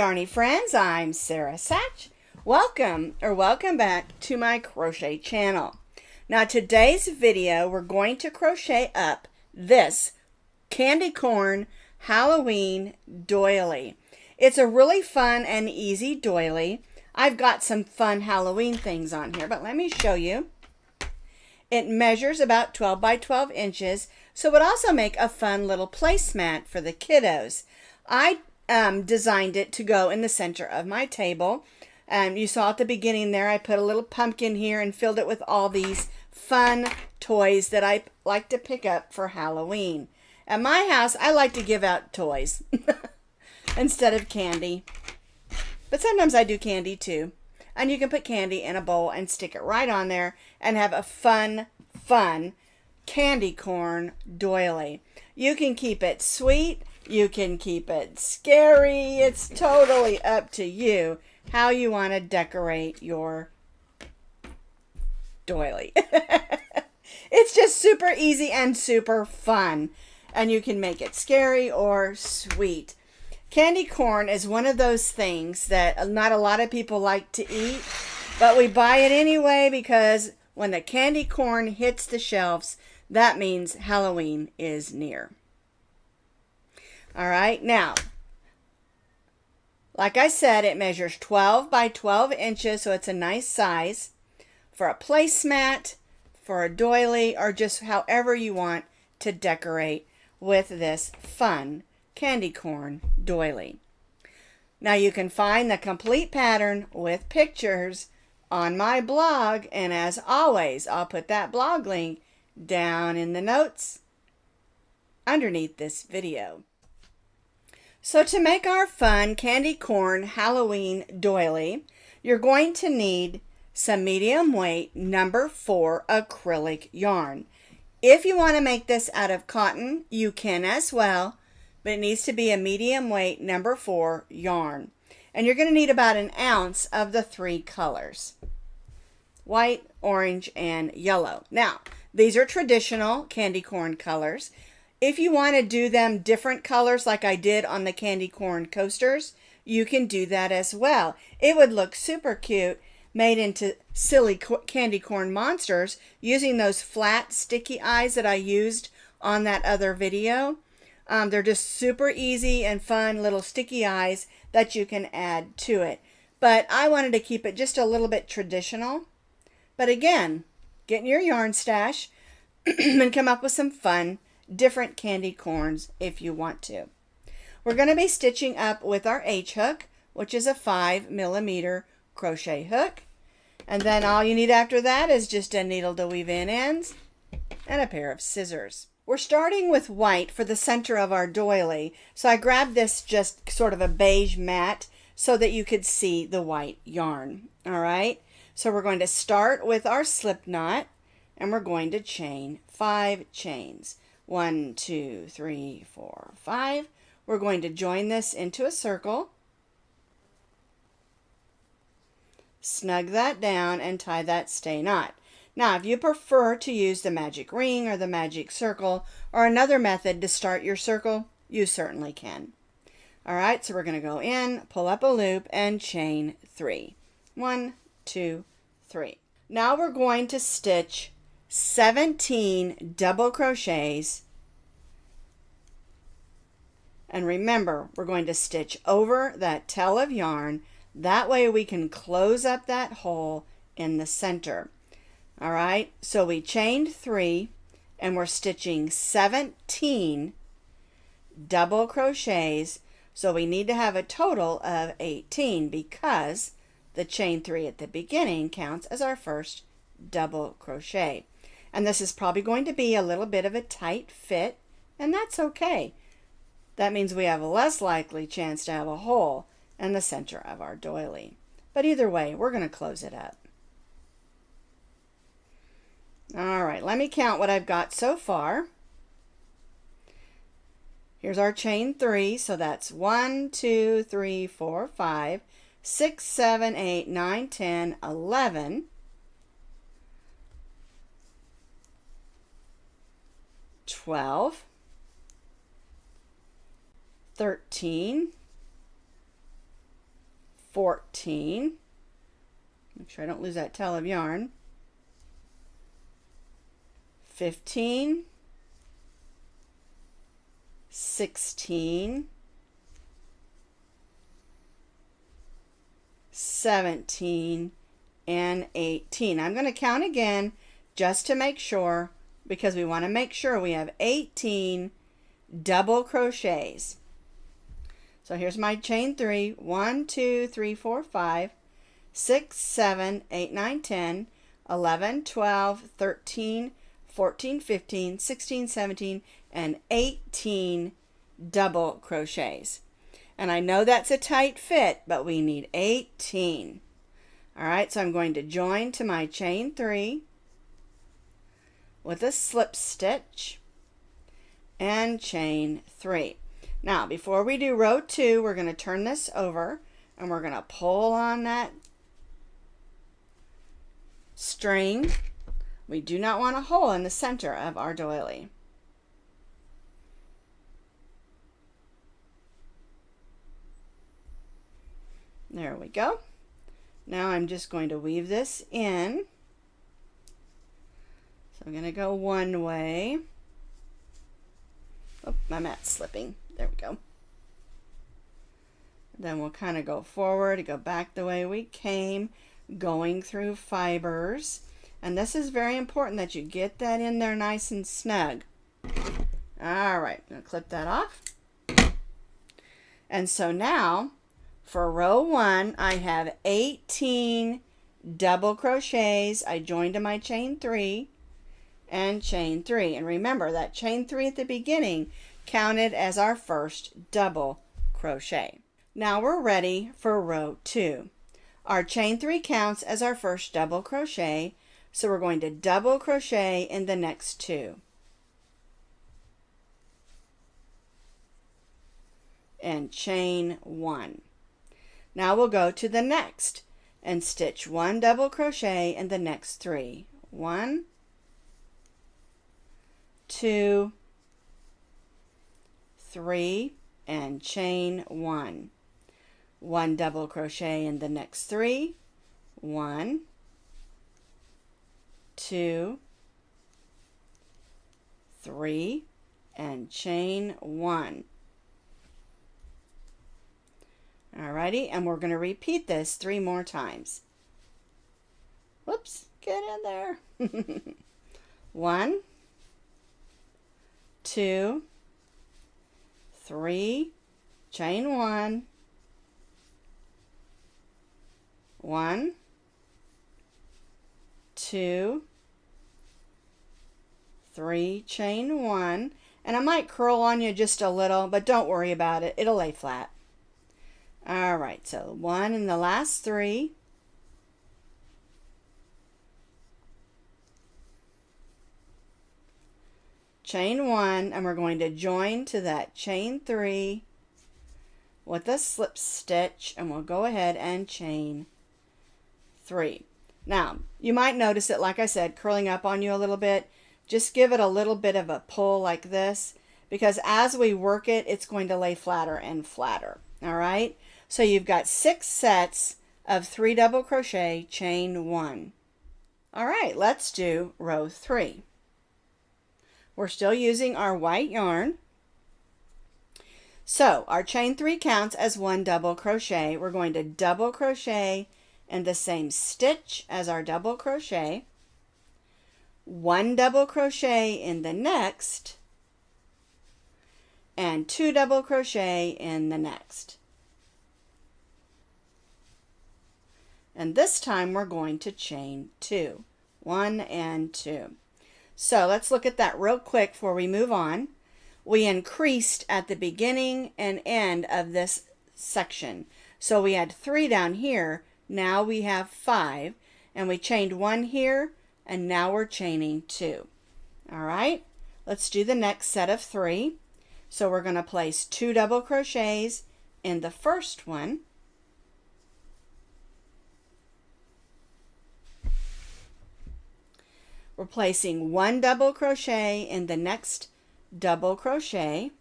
Yarny friends, I'm Sara Sach. Welcome back to my crochet channel. Now today's video we're going to crochet up this candy corn Halloween doily. It's a really fun and easy doily. I've got some fun Halloween things on here, but let me show you. It measures about 12 by 12 inches, so it would also make a fun little placemat for the kiddos. I designed it to go in the center of my table. You saw at the beginning there, I put a little pumpkin here and filled it with all these fun toys that I like to pick up for Halloween. At my house, I like to give out toys instead of candy. But sometimes I do candy too. And you can put candy in a bowl and stick it right on there and have a fun candy corn doily. You can keep it sweet. You can keep it scary. It's totally up to you how you want to decorate your doily. It's just super easy and super fun. And you can make it scary or sweet. Candy corn is one of those things that not a lot of people like to eat, but we buy it anyway because when the candy corn hits the shelves, that means Halloween is near. All right, now, like I said, it measures 12 by 12 inches, so it's a nice size for a placemat, for a doily, or just however you want to decorate with this fun candy corn doily. Now you can find the complete pattern with pictures on my blog, and as always, I'll put that blog link down in the notes underneath this video. So to make our fun candy corn Halloween doily, you're going to need some medium weight number 4 acrylic yarn. If you want to make this out of cotton, you can as well, but it needs to be a medium weight number 4 yarn. And you're going to need about an ounce of the 3 colors: white, orange, and yellow. Now, these are traditional candy corn colors. If you want to do them different colors like I did on the candy corn coasters, you can do that as well. It would look super cute made into silly candy corn monsters using those flat sticky eyes that I used on that other video. They're just super easy and fun little sticky eyes that you can add to it. But I wanted to keep it just a little bit traditional. But again, get in your yarn stash and come up with some fun, different candy corns if you want to. We're going to be stitching up with our H hook, which is a 5mm crochet hook. And then all you need after that is just a needle to weave in ends and a pair of scissors. We're starting with white for the center of our doily. So I grabbed this just sort of a beige mat so that you could see the white yarn. All right. So we're going to start with our slip knot and we're going to chain 5 chains. 1, 2, 3, 4, 5. We're going to join this into a circle. Snug that down and tie that stay knot. Now, if you prefer to use the magic ring or the magic circle or another method to start your circle, you certainly can. All right, so we're going to go in, pull up a loop, and chain 3. 1, 2, 3. Now we're going to stitch 17 double crochets. And remember, we're going to stitch over that tail of yarn. That way we can close up that hole in the center. All right, so we chained 3 and we're stitching 17 double crochets. So we need to have a total of 18 because the chain 3 at the beginning counts as our first double crochet. And this is probably going to be a little bit of a tight fit, and that's okay. That means we have a less likely chance to have a hole in the center of our doily. But either way, we're going to close it up. All right, let me count what I've got so far. Here's our chain 3, so that's 1, 2, 3, 4, 5, 6, 7, 8, 9, 10, 11. 12, 13, 14. Make sure I don't lose that tail of yarn. 15, 16, 17, and 18. I'm going to count again just to make sure, because we want to make sure we have 18 double crochets. So here's my chain 3. 1, 2, 3, 4, 5, 6, 7, 8, 9, 10, 11, 12, 13, 14, 15, 16, 17, and 18 double crochets. And I know that's a tight fit, but we need 18. All right, so I'm going to join to my chain 3 with a slip stitch and chain 3. Now, before we do row 2, we're going to turn this over and we're going to pull on that string. We do not want a hole in the center of our doily. There we go. Now I'm just going to weave this in. So I'm going to go one way. Oh, my mat's slipping. There we go. Then we'll kind of go forward, go back the way we came, going through fibers. And this is very important that you get that in there nice and snug. All right, I'm going to clip that off. And so now for row 1, I have 18 double crochets. I joined to my chain 3 and chain 3. And remember that chain 3 at the beginning counted as our first double crochet. Now we're ready for row 2. Our chain 3 counts as our first double crochet, so we're going to double crochet in the next 2. And chain 1. Now we'll go to the next and stitch 1 double crochet in the next 3. 1, 2, 3, and chain 1. 1 double crochet in the next 3. 1, 2, 3, and chain 1. Alrighty, and we're going to repeat this 3 more times. Whoops, get in there. 1, 2, 3, chain 1, 1, 2, 3, chain 1, and I might curl on you just a little, but don't worry about it, it'll lay flat. All right, so 1 in the last 3, chain 1, and we're going to join to that chain 3 with a slip stitch, and we'll go ahead and chain 3. Now, you might notice it, like I said, curling up on you a little bit. Just give it a little bit of a pull like this, because as we work it, it's going to lay flatter and flatter. All right? So you've got 6 sets of 3 double crochet, chain 1. All right, let's do row 3. We're still using our white yarn. So our chain 3 counts as 1 double crochet. We're going to double crochet in the same stitch as our double crochet, 1 double crochet in the next, and 2 double crochet in the next. And this time we're going to chain 2. 1 and 2. So let's look at that real quick before we move on. We increased at the beginning and end of this section. So we had 3 down here. Now we have 5. And we chained 1 here. And now we're chaining 2. All right. Let's do the next set of 3. So we're going to place 2 double crochets in the first one. We're placing 1 double crochet in the next double crochet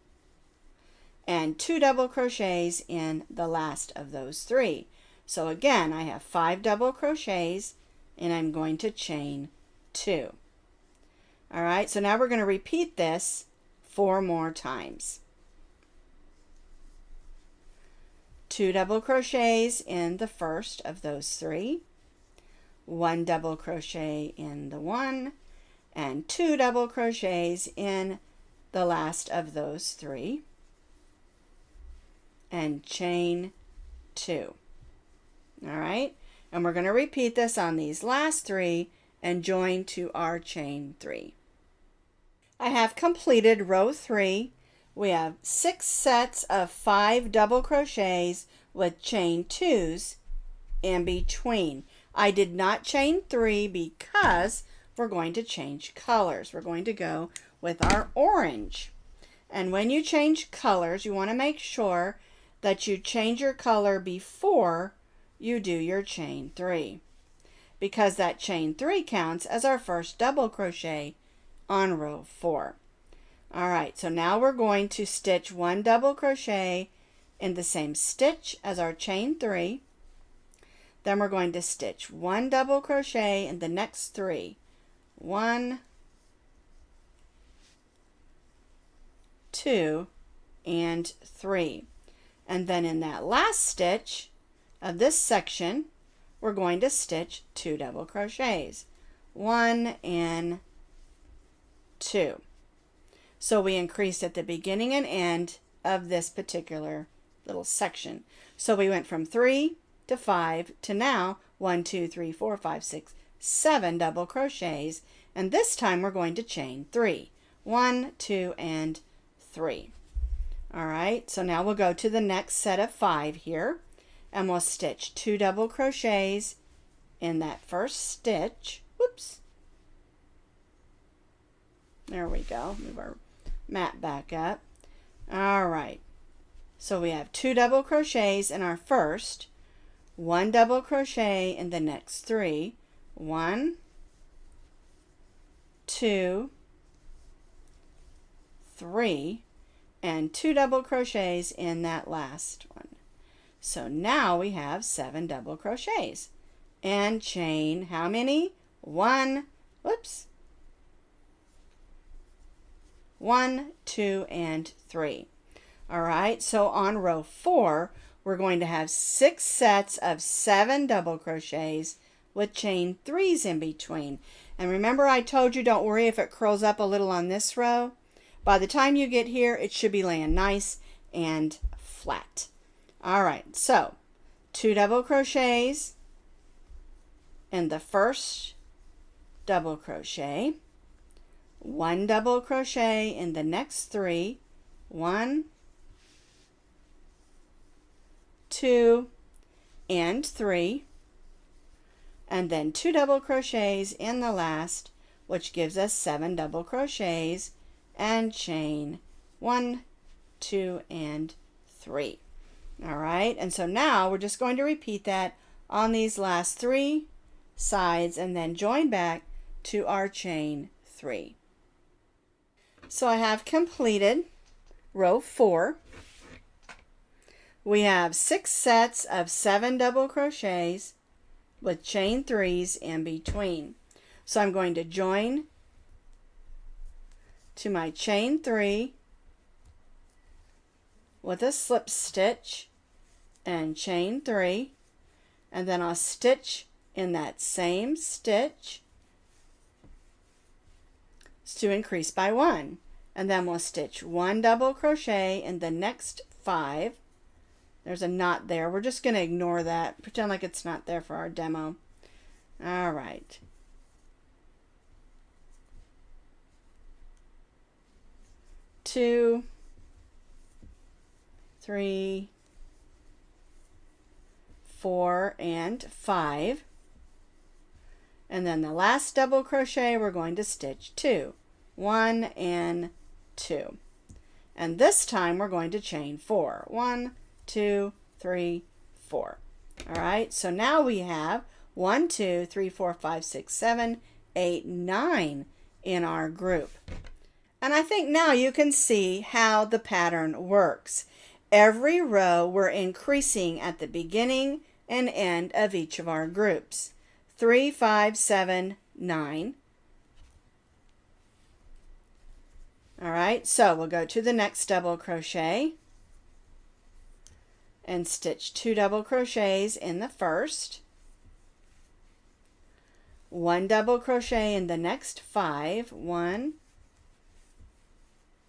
and 2 double crochets in the last of those 3. So again, I have 5 double crochets and I'm going to chain 2. All right, so now we're going to repeat this 4 more times. 2 double crochets in the first of those 3, 1 double crochet in the one, and 2 double crochets in the last of those 3, and chain 2. All right, and we're going to repeat this on these last 3 and join to our chain 3. I have completed row 3. We have 6 sets of 5 double crochets with chain 2s in between. I did not chain 3 because we're going to change colors. We're going to go with our orange. And when you change colors, you want to make sure that you change your color before you do your chain 3, because that chain 3 counts as our first double crochet on row 4. All right, so now we're going to stitch 1 double crochet in the same stitch as our chain 3. Then we're going to stitch 1 double crochet in the next 3. 1, 2, and 3. And then in that last stitch of this section, we're going to stitch 2 double crochets. 1 and 2. So we increased at the beginning and end of this particular little section. So we went from 3 to 5 to now 1, 2, 3, 4, 5, 6, 7 double crochets, and this time we're going to chain 3. 1, 2, and 3. All right, so now we'll go to the next set of 5 here, and we'll stitch 2 double crochets in that first stitch. Whoops. There we go. Move our mat back up. All right, so we have 2 double crochets in our first, 1 double crochet in the next 3. 1, 2, 3, and 2 double crochets in that last one. So now we have 7 double crochets and chain how many? 1, whoops, 1, 2, and 3. All right, so on row 4, we're going to have 6 sets of 7 double crochets with chain 3s in between. And remember, I told you don't worry if it curls up a little on this row. By the time you get here, it should be laying nice and flat. All right, so 2 double crochets in the first double crochet, 1 double crochet in the next 3, 1, 2, and 3, and then 2 double crochets in the last, which gives us 7 double crochets, and chain 1, 2, and 3. All right, and so now we're just going to repeat that on these last 3 sides and then join back to our chain 3. So I have completed row 4. We have 6 sets of 7 double crochets with chain 3s in between. So I'm going to join to my chain 3 with a slip stitch and chain 3, and then I'll stitch in that same stitch to increase by 1, and then we'll stitch 1 double crochet in the next 5. There's a knot there. We're just going to ignore that. Pretend like it's not there for our demo. All right. Two, 3, 4, and 5. And then the last double crochet, we're going to stitch 2. 1 and 2. And this time we're going to chain 4. 1, 2, 3, 4. All right, so now we have 1, 2, 3, 4, 5, 6, 7, 8, 9 in our group. And I think now you can see how the pattern works. Every row we're increasing at the beginning, and end of each of our groups. 3, 5, 7, 9. All right, so we'll go to the next double crochet and stitch 2 double crochets in the first, 1 double crochet in the next 5, 1,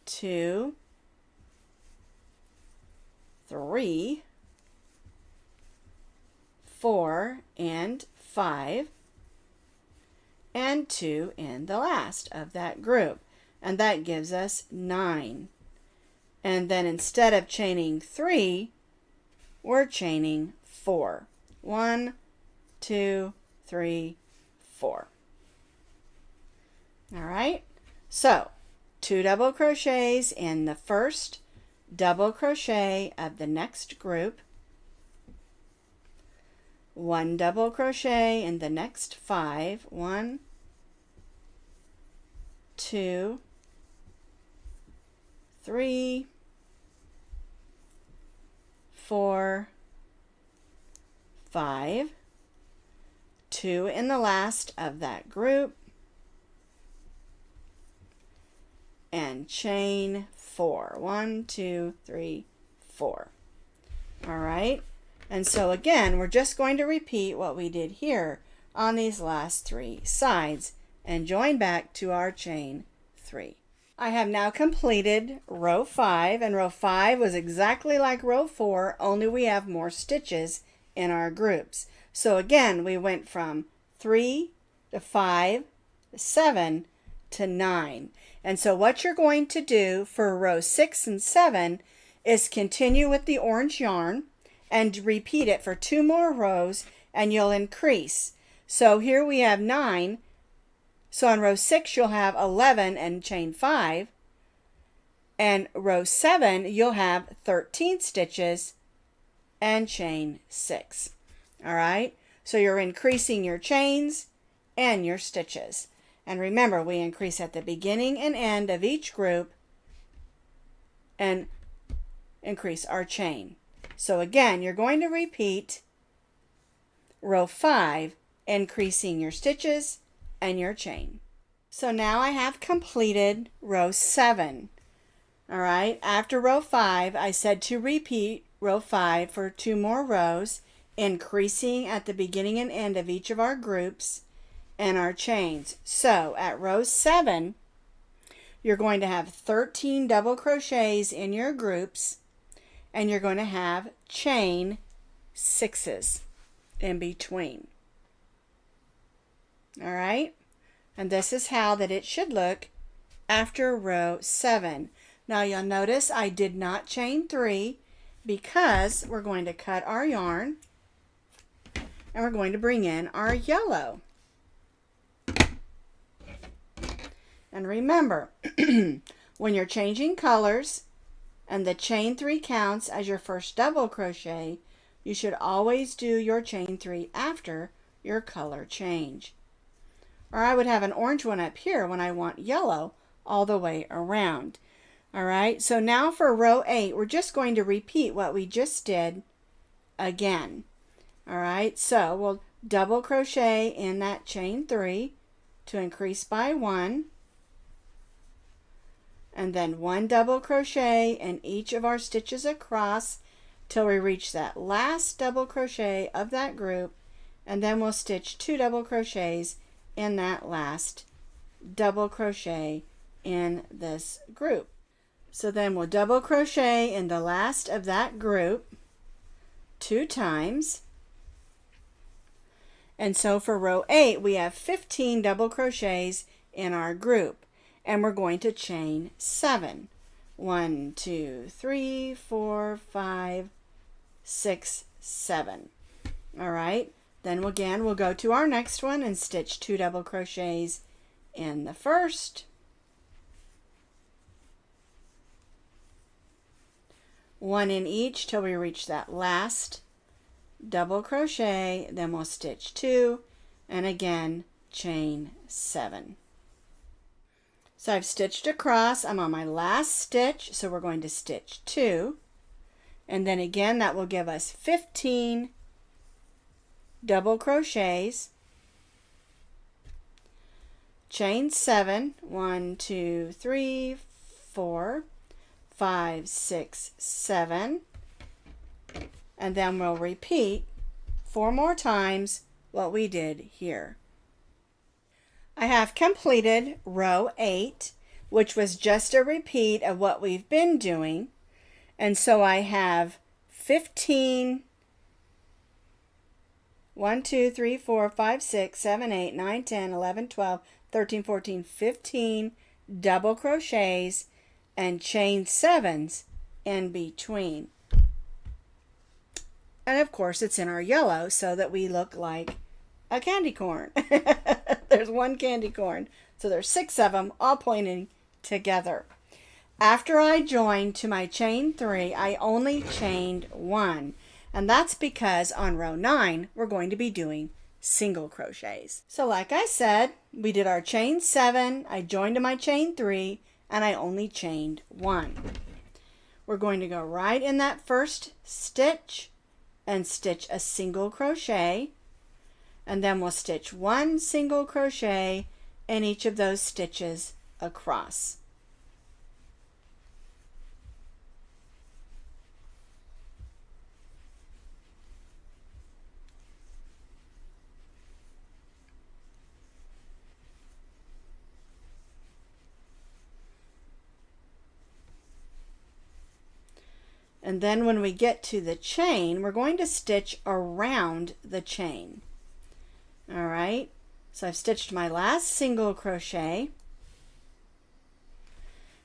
2, 3, 4, and 5, and 2 in the last of that group. And that gives us 9. And then instead of chaining 3, we're chaining 4. 1, 2, 3, 4. All right, so 2 double crochets in the first double crochet of the next group, 1 double crochet in the next 5, 1, 2, 3, 4, 5, 2 in the last of that group, and chain 4. 1, 2, 3, 4. All right, and so again, we're just going to repeat what we did here on these last 3 sides and join back to our chain 3. I have now completed row 5, and row 5 was exactly like row 4, only we have more stitches in our groups. So again, we went from 3 to 5 to 7 to 9. And so what you're going to do for row 6 and 7 is continue with the orange yarn and repeat it for 2 more rows, and you'll increase. So here we have 9. So on row 6, you'll have 11 and chain 5. And row 7, you'll have 13 stitches and chain 6. All right, so you're increasing your chains and your stitches. And remember, we increase at the beginning and end of each group and increase our chain. So again, you're going to repeat row 5, increasing your stitches and your chain. So now I have completed row 7. All right, after row 5, I said to repeat row 5 for 2 more rows, increasing at the beginning and end of each of our groups and our chains. So at row 7, you're going to have 13 double crochets in your groups, and you're going to have chain 6s in between. All right, and this is how that it should look after row 7. Now you'll notice I did not chain 3 because we're going to cut our yarn and we're going to bring in our yellow. And remember, when you're changing colors and the chain 3 counts as your first double crochet, you should always do your chain 3 after your color change. Or I would have an orange one up here when I want yellow all the way around. All right, so now for row 8, we're just going to repeat what we just did again. All right, so we'll double crochet in that chain 3 to increase by 1, and then 1 double crochet in each of our stitches across till we reach that last double crochet of that group, and then we'll stitch 2 double crochets in that last double crochet in this group. So then we'll double crochet in the last of that group 2 times. And so for row 8, we have 15 double crochets in our group, and we're going to chain 7. 1, 2, 3, 4, 5, 6, 7. All right, then again, we'll go to our next one and stitch 2 double crochets in the first, 1 in each till we reach that last double crochet, then we'll stitch 2 and again chain 7. So I've stitched across, I'm on my last stitch, so we're going to stitch 2, and then again that will give us 15 double crochets, chain 7, 1, 2, 3, 4, 5, 6, 7, and then we'll repeat 4 more times what we did here. I have completed row 8, which was just a repeat of what we've been doing, and so I have 15 1, 2, 3, 4, 5, 6, 7, 8, 9, 10, 11, 12, 13, 14, 15 double crochets and chain 7s in between. And of course it's in our yellow so that we look like a candy corn. There's one candy corn. So there's 6 of them all pointing together. After I joined to my chain 3, I only chained 1. And that's because on row 9, we're going to be doing single crochets. So like I said, we did our chain 7, I joined to my chain 3, and I only chained 1. We're going to go right in that first stitch and stitch a single crochet, and then we'll stitch 1 single crochet in each of those stitches across. And then when we get to the chain, we're going to stitch around the chain. All right, so I've stitched my last single crochet,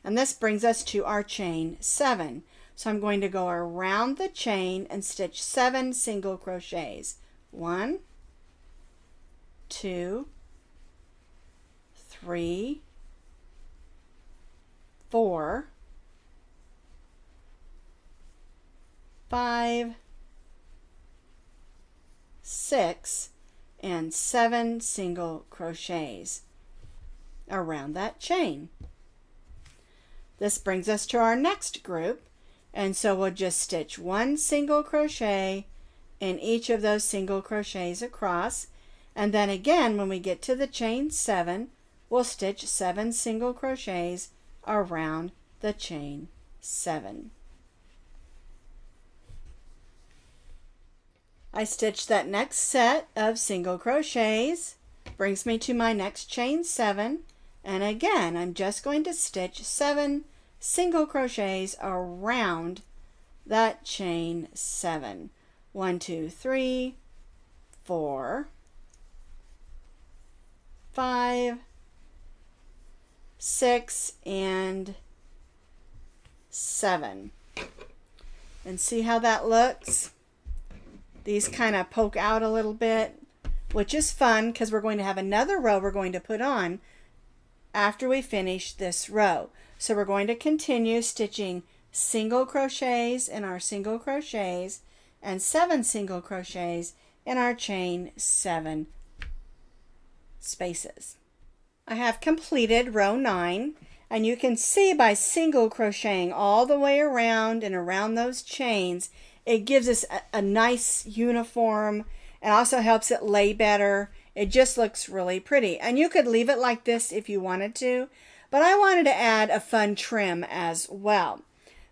and this brings us to our chain 7. So I'm going to go around the chain and stitch 7 single crochets. 1, 2, 3, 4, 5, 6, and 7 single crochets around that chain. This brings us to our next group, and so we'll just stitch 1 single crochet in each of those single crochets across, and then again when we get to the chain 7, we'll stitch 7 single crochets around the chain 7. I stitched that next set of single crochets, brings me to my next chain 7, and again I'm just going to stitch 7 single crochets around that chain 7. 1, 2, 3, 4, 5, 6, and 7. And see how that looks? These kind of poke out a little bit, which is fun because we're going to have another row we're going to put on after we finish this row. So we're going to continue stitching single crochets in our single crochets and 7 single crochets in our chain 7 spaces. I have completed row 9, and you can see by single crocheting all the way around and around those chains, it gives us a nice uniform and also helps it lay better. It just looks really pretty. And you could leave it like this if you wanted to, but I wanted to add a fun trim as well.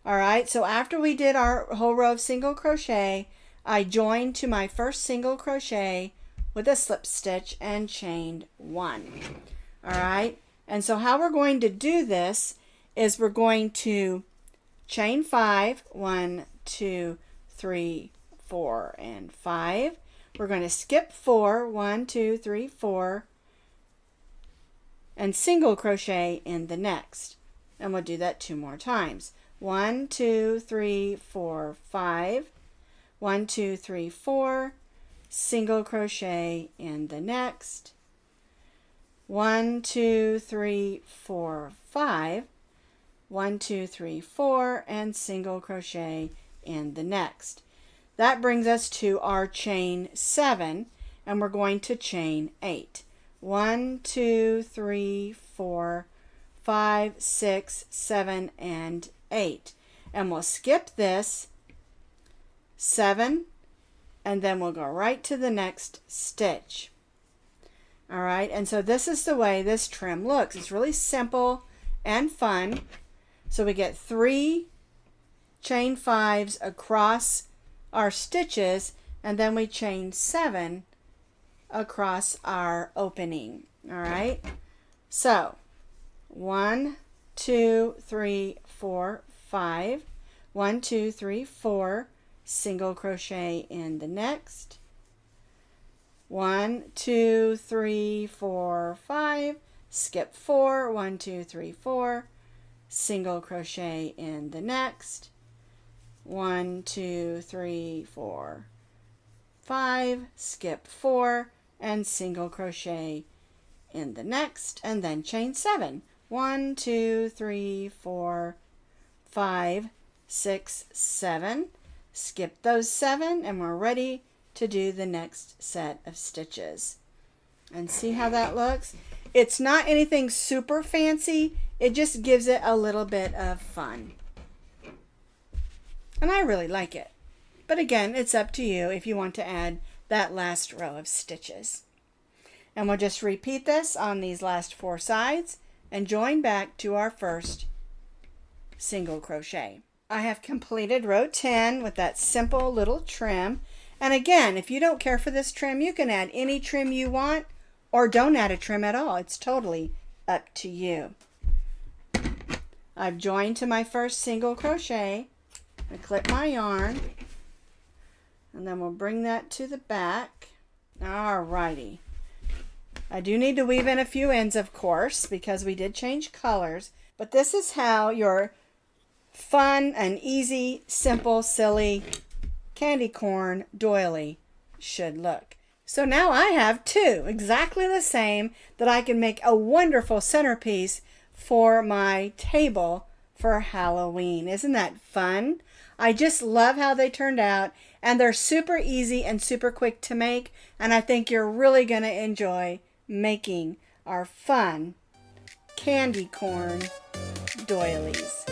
All right, so after we did our whole row of single crochet, I joined to my first single crochet with a slip stitch and chained 1. All right, and so how we're going to do this is we're going to chain 5, 1, 2, 3, 4, and 5. We're going to skip 4, 1, 2, 3, 4, and single crochet in the next. And we'll do that 2 more times. 1, 2, 3, 4, 5, 1, 2, 3, 4, single crochet in the next. 1, 2, 3, 4, 5, 1, 2, 3, 4, and single crochet in the next. That brings us to our chain 7, and we're going to chain 8. 1, 2, 3, 4, 5, 6, 7, and 8. And we'll skip this 7 and then we'll go right to the next stitch. All right, and so this is the way this trim looks. It's really simple and fun. So we get 3 chain 5s across our stitches, and then we chain 7 across our opening. All right, so 1, 2, 3, 4, 5. 1, 2, 3, 4. Single crochet in the next. 1, 2, 3, 4, 5. Skip 4. 1, 2, 3, 4. Single crochet in the next. 1, 2, 3, 4, 5. Skip 4 and single crochet in the next, and then chain 7. 1, 2, 3, 4, 5, 6, 7. Skip those 7 and we're ready to do the next set of stitches. And see how that looks? It's not anything super fancy. It just gives it a little bit of fun. And I really like it. But again, it's up to you if you want to add that last row of stitches. And we'll just repeat this on these last 4 sides and join back to our first single crochet. I have completed row 10 with that simple little trim. And again, if you don't care for this trim, you can add any trim you want or don't add a trim at all. It's totally up to you. I've joined to my first single crochet. I clip my yarn, and then we'll bring that to the back. Alrighty. I do need to weave in a few ends, of course, because we did change colors, but this is how your fun and easy, simple, silly candy corn doily should look. So now I have 2 exactly the same that I can make a wonderful centerpiece for my table for Halloween. Isn't that fun? I just love how they turned out, and they're super easy and super quick to make, and I think you're really going to enjoy making our fun candy corn doilies.